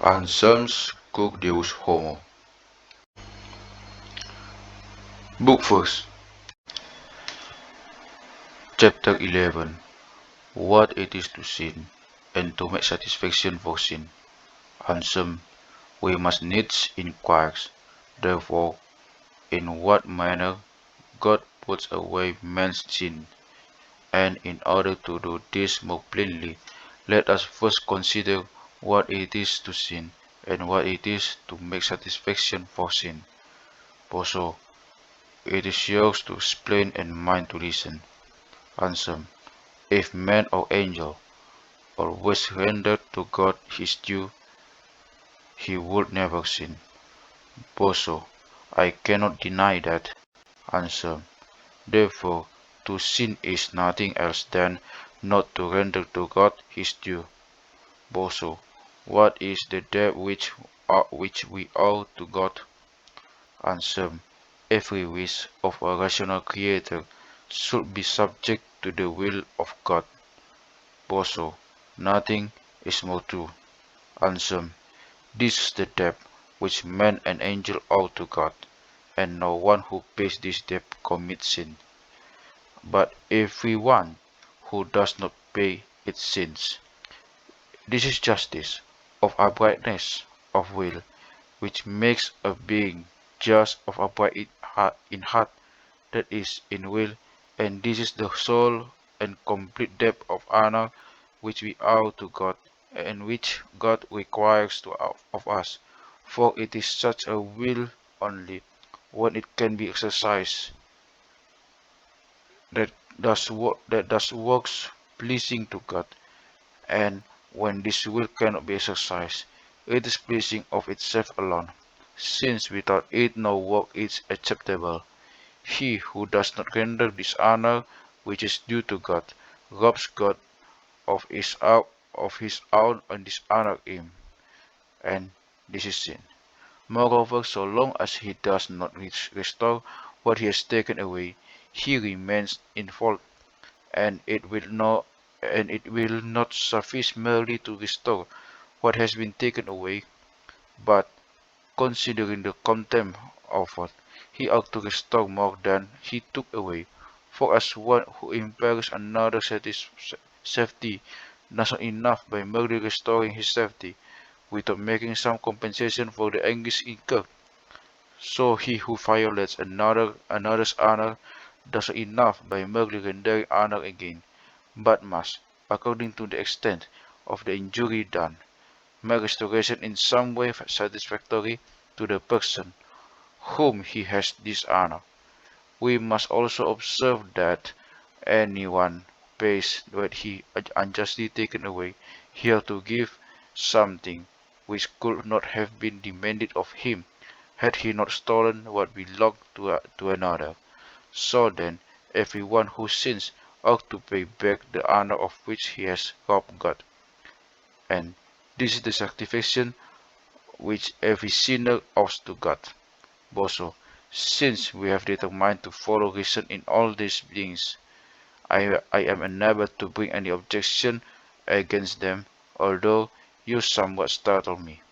Anselmus Cur Deus Homo. Book first. Chapter 11. What it is to sin, and to make satisfaction for sin. Anselm, we must needs inquire, therefore, in what manner God puts away man's sin, and in order to do this more plainly, let us first consider what it is to sin, and what it is to make satisfaction for sin. Also, it is yours to explain and mine to listen. Anselm, if man or angel always rendered to God his due, he would never sin. Boso, I cannot deny that. Anselm, therefore, to sin is nothing else than not to render to God his due. Boso, what is the debt which we owe to God? Anselm, every wish of a rational creator should be subject to the will of God. Boso, nothing is more true. Anselm, this is the debt which man and angel owe to God, and no one who pays this debt commits sin. But every one who does not pay it sins. This is justice of uprightness of will, which makes a being just of upright in heart, that is, in will, and this is the sole and complete debt of honor which we owe to God, and which God requires of us, for it is such a will only, when it can be exercised, that does works pleasing to God, and when this will cannot be exercised, it is pleasing of itself alone, since without it no work is acceptable. He who does not render this honor which is due to God, robs God of his own and dishonor him, and this is sin. Moreover, so long as he does not restore what he has taken away, he remains in fault, and it will not suffice merely to restore what has been taken away, but, considering the contempt offered, he ought to restore more than he took away. For as one who imperils another's safety does not enough by merely restoring his safety, without making some compensation for the anguish incurred, so he who violates another's honor does not enough by merely rendering honor again, but must, according to the extent of the injury done, make restoration in some way satisfactory to the person whom he has dishonored. We must also observe that anyone pays what he unjustly taken away, he ought to give something which could not have been demanded of him had he not stolen what belonged to another. So then, every one who sins ought to pay back the honor of which he has robbed God. And this is the satisfaction which every sinner owes to God. Boso, since we have determined to follow reason in all these things, I am unable to bring any objection against them, although you somewhat startle me.